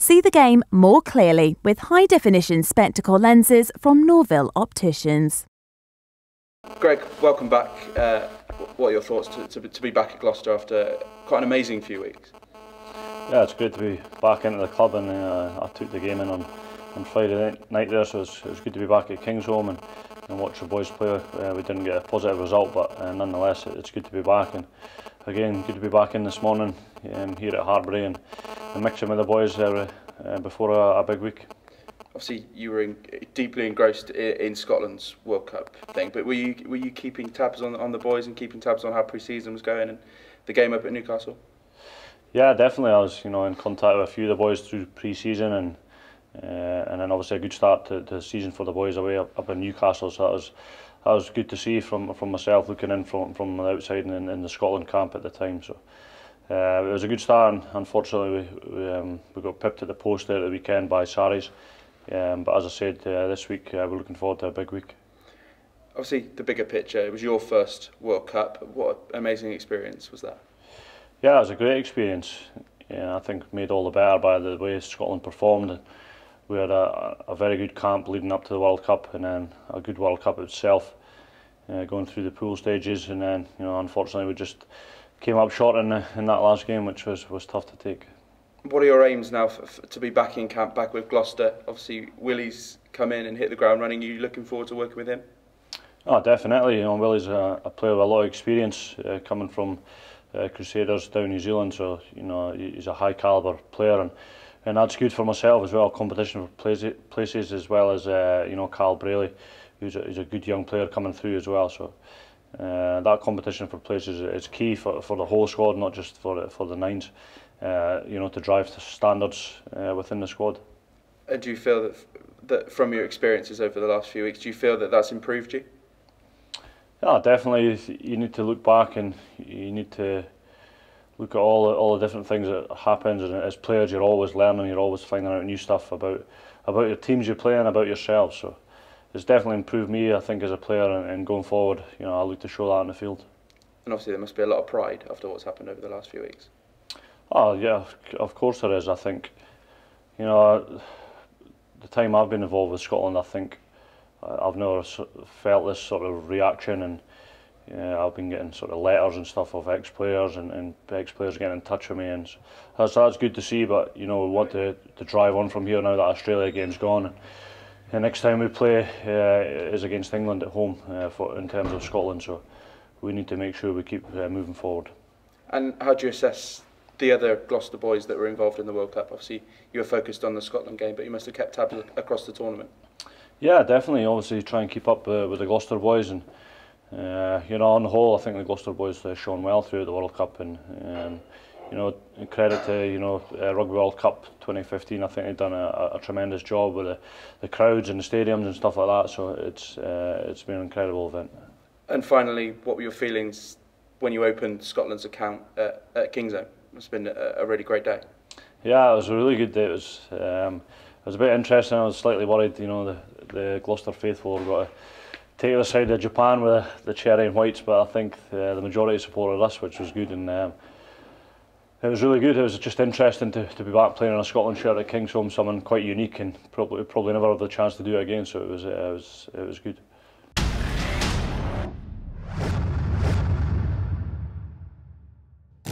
See the game more clearly with high-definition spectacle lenses from Norville Opticians. Greg, welcome back. What are your thoughts to be back at Gloucester after quite an amazing few weeks? Yeah, it's great to be back into the club, and I took the game in on Friday night there, so it was good to be back at Kingsholm and watch the boys play. We didn't get a positive result, but nonetheless it's good to be back, and again good to be back in this morning here at Harbury and mixing with the boys before a big week. Obviously you were deeply engrossed in Scotland's World Cup thing, but were you keeping tabs on the boys and keeping tabs on how pre-season was going and the game up at Newcastle? Yeah, definitely. I was in contact with a few of the boys through pre-season, and then obviously a good start to the season for the boys away up in Newcastle. So that was good to see from myself looking in from the outside and in the Scotland camp at the time. So it was a good start, and unfortunately we got pipped at the post there at the weekend by Sarries. But as I said, this week we're looking forward to a big week. Obviously, the bigger picture, it was your first World Cup. What an amazing experience was that? Yeah, it was a great experience. Yeah, I think made all the better by the way Scotland performed. We had a very good camp leading up to the World Cup, and then a good World Cup itself, going through the pool stages, and then unfortunately we just came up short in that last game, which was tough to take. What are your aims now to be back in camp, back with Gloucester? Obviously, Willie's come in and hit the ground running. Are you looking forward to working with him? Oh, definitely. Willie's a player with a lot of experience, coming from Crusaders down New Zealand. So he's a high calibre player, and that's good for myself as well. Competition for places, as well as Carl Brayley, who's a good young player coming through as well. So that competition for places is key for the whole squad, not just for the nines. To drive the standards within the squad. Do you feel that from your experiences over the last few weeks, do you feel that that's improved you? Yeah, definitely. You need to look back and you need to look at all the different things that happens. And as players, you're always learning. You're always finding out new stuff about your teams you play and about yourself. So it's definitely improved me, I think, as a player. And going forward, I look to show that on the field. And obviously, there must be a lot of pride after what's happened over the last few weeks. Oh yeah, of course there is. I think, the time I've been involved with Scotland, I think I've never felt this sort of reaction, and I've been getting sort of letters and stuff of ex-players and ex-players getting in touch with me, and that's good to see. But we want to drive on from here now that Australia game's gone. And the next time we play is against England at home in terms of Scotland, so we need to make sure we keep moving forward. And how do you assess the other Gloucester boys that were involved in the World Cup? Obviously, you were focused on the Scotland game, but you must have kept tabs across the tournament. Yeah, definitely. Obviously, try and keep up with the Gloucester boys, and on the whole, I think the Gloucester boys have shown well throughout the World Cup, and credit to Rugby World Cup 2015. I think they've done a tremendous job with the crowds and the stadiums and stuff like that. So it's been an incredible event. And finally, what were your feelings when you opened Scotland's account at Kingsholm? It's been a really great day. Yeah, it was a really good day. It was a bit interesting. I was slightly worried, the Gloucester faithful have got to take the side of Japan with the cherry and whites, but I think the majority supported us, which was good, and it was really good. It was just interesting to be back playing in a Scotland shirt at Kingsholm, something quite unique, and probably never have the chance to do it again. So it was good.